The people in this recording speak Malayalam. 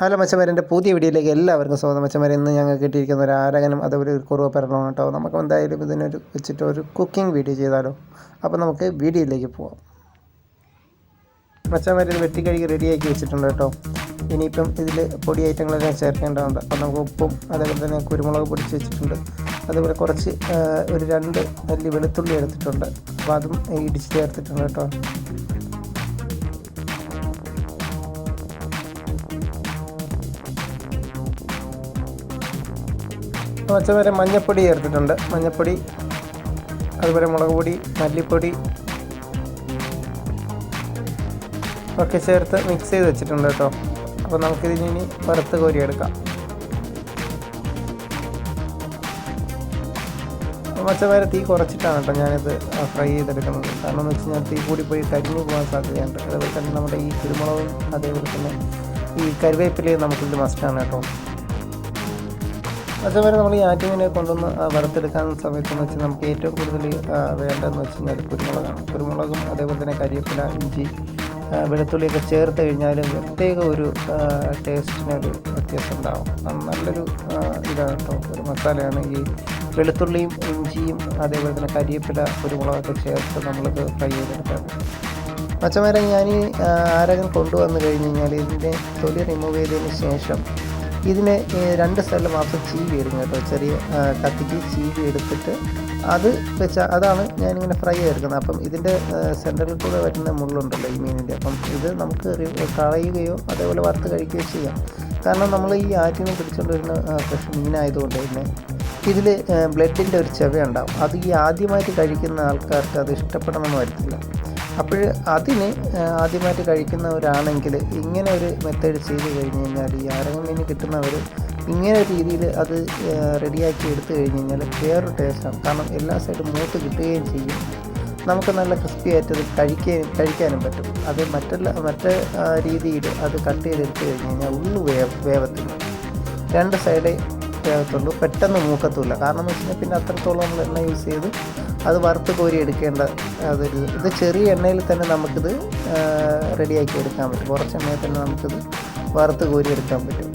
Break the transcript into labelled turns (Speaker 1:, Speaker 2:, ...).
Speaker 1: ഹലോ മച്ചന്മാരെ, എൻ്റെ പുതിയ വീഡിയോയിലേക്ക് എല്ലാവർക്കും സ്വാഗതം. മച്ചന്മാരെ, ഇന്ന് ഞങ്ങൾ കിട്ടിയിരിക്കുന്ന ഒരു ആരകനും അതുപോലെ ഒരു കുറുവ പെരണം കേട്ടോ. നമുക്ക് എന്തായാലും ഇതിനൊരു വെച്ചിട്ട് ഒരു കുക്കിംഗ് വീഡിയോ ചെയ്താലോ. അപ്പോൾ നമുക്ക് വീഡിയോയിലേക്ക് പോവാം. മച്ചന്മാരെ, ഇത് വെട്ടിക്കഴുകി റെഡിയാക്കി വെച്ചിട്ടുണ്ട് കേട്ടോ. ഇനിയിപ്പം ഇതിൽ പൊടി ഐറ്റങ്ങളെല്ലാം ചേർക്കേണ്ടതുണ്ട്. അപ്പോൾ നമുക്ക് ഉപ്പും അതേപോലെ തന്നെ കുരുമുളക് പൊടിച്ച് വെച്ചിട്ടുണ്ട്. അതുപോലെ കുറച്ച് ഒരു 2 അല്ലി വെളുത്തുള്ളി എടുത്തിട്ടുണ്ട്. അപ്പോൾ അതും ഇടിച്ച് ചേർത്തിട്ടുണ്ട് കേട്ടോ. മച്ചന്മാരെ, മഞ്ഞൾപ്പൊടി ചേർത്തിട്ടുണ്ട്. മഞ്ഞൾപ്പൊടി, അതുപോലെ മുളക് പൊടി, മല്ലിപ്പൊടി ഒക്കെ ചേർത്ത് മിക്സ് ചെയ്ത് വെച്ചിട്ടുണ്ട് കേട്ടോ. അപ്പോൾ നമുക്കിതിനി വറുത്ത് കോരിയെടുക്കാം. മച്ചന്മാരെ, തീ കുറച്ചിട്ടാണ് കേട്ടോ ഞാനിത് ഫ്രൈ ചെയ്തെടുക്കുന്നത്. കാരണം എന്ന് വെച്ച് കഴിഞ്ഞാൽ തീ കൂടിപ്പോയി കരിഞ്ഞു പോകാൻ സാധ്യതയുണ്ട്. അതുപോലെ തന്നെ നമ്മുടെ ഈ കുരുമുളകും അതേപോലെ തന്നെ ഈ കറിവേപ്പിലയും നമുക്കിത് മസ്റ്റാണ് കേട്ടോ. അതുപോലെ നമ്മൾ ഈ ആറ്റിങ്ങിനെ കൊണ്ടുവന്ന് വറുത്തെടുക്കാൻ സമയത്തെന്ന് വെച്ചാൽ നമുക്ക് ഏറ്റവും കൂടുതൽ വേണ്ടതെന്ന് വെച്ച് കഴിഞ്ഞാൽ കുരുമുളകാണ്. കുരുമുളകും അതേപോലെ തന്നെ കരിവേപ്പില, ഇഞ്ചി, വെളുത്തുള്ളിയൊക്കെ ചേർത്ത് കഴിഞ്ഞാൽ പ്രത്യേക ഒരു ടേസ്റ്റിനൊരു വ്യത്യാസം ഉണ്ടാകും. നല്ലൊരു ഇതാണ് കേട്ടോ, ഒരു മസാലയാണ്. ഈ വെളുത്തുള്ളിയും ഇഞ്ചിയും അതേപോലെ തന്നെ കരിവേപ്പില, കുരുമുളകൊക്കെ ചേർത്ത് നമ്മളിത് ഫ്രൈ ചെയ്തെടുക്കാം. മച്ചന്മാരെ, ഞാൻ ഈ ആരകൻ കൊണ്ടുവന്ന് കഴിഞ്ഞ് കഴിഞ്ഞാൽ ഇതിൻ്റെ തൊലി റിമൂവ് ചെയ്തതിന് ശേഷം ഇതിനെ 2 സൈഡിൽ മാത്രം ചീവി എടുക്കും കേട്ടോ. ചെറിയ കത്തിക്ക് ചീവി എടുത്തിട്ട് അത് അതാണ് ഞാനിങ്ങനെ ഫ്രൈ ചെയ്തെടുക്കുന്നത്. അപ്പം ഇതിൻ്റെ സെൻറ്ററിൽ കൂടെ വരുന്ന മുള്ളുണ്ടല്ലോ ഈ മീനിൻ്റെ, അപ്പം ഇത് നമുക്ക് കളയുകയോ അതേപോലെ വറുത്ത് കഴിക്കുകയോ ചെയ്യാം. കാരണം നമ്മൾ ഈ ആറ്റിനെ പിടിച്ചുകൊണ്ട് വരുന്ന ഫ്രഷ് മീനായതുകൊണ്ട് തന്നെ ഇതിൽ ബ്ലഡിൻ്റെ ഒരു ചെവയുണ്ടാവും. അത് ഈ ആദ്യമായിട്ട് കഴിക്കുന്ന ആൾക്കാർക്ക് അത് ഇഷ്ടപ്പെടണമെന്ന് വരത്തില്ല. അപ്പോൾ അതിന് ആദ്യമായിട്ട് കഴിക്കുന്നവരാണെങ്കിൽ ഇങ്ങനെ ഒരു മെത്തേഡ് ചെയ്ത് കഴിഞ്ഞ് കഴിഞ്ഞാൽ ഈ ആരകം മീൻ കിട്ടുന്നവർ ഇങ്ങനെ ഒരു രീതിയിൽ അത് റെഡിയാക്കി എടുത്തു കഴിഞ്ഞ് കഴിഞ്ഞാൽ വേറൊരു ടേസ്റ്റാണ്. കാരണം എല്ലാ സൈഡും മൂത്ത് കിട്ടുകയും ചെയ്യും. നമുക്ക് നല്ല ക്രിസ്പി ആയിട്ട് അത് കഴിക്കാനും പറ്റും. അത് മറ്റേ രീതിയിൽ അത് കട്ട് ചെയ്തെടുത്ത് കഴിഞ്ഞ് കഴിഞ്ഞാൽ ഉള്ളു വേവത്തില്ല. 2 സൈഡേ വേവത്തുള്ളൂ, പെട്ടെന്ന് മൂക്കത്തുമില്ല. കാരണം എന്ന് വെച്ച് കഴിഞ്ഞാൽ പിന്നെ അത്രത്തോളം നമ്മൾ എണ്ണ യൂസ് ചെയ്ത് അത് വറുത്ത് കോരി എടുക്കേണ്ട ഇത് ചെറിയ എണ്ണയിൽ തന്നെ നമുക്കിത് റെഡിയാക്കി എടുക്കാൻ പറ്റും. കുറച്ച് എണ്ണയിൽ തന്നെ നമുക്കിത് വറുത്ത് കോരി എടുക്കാൻ പറ്റും.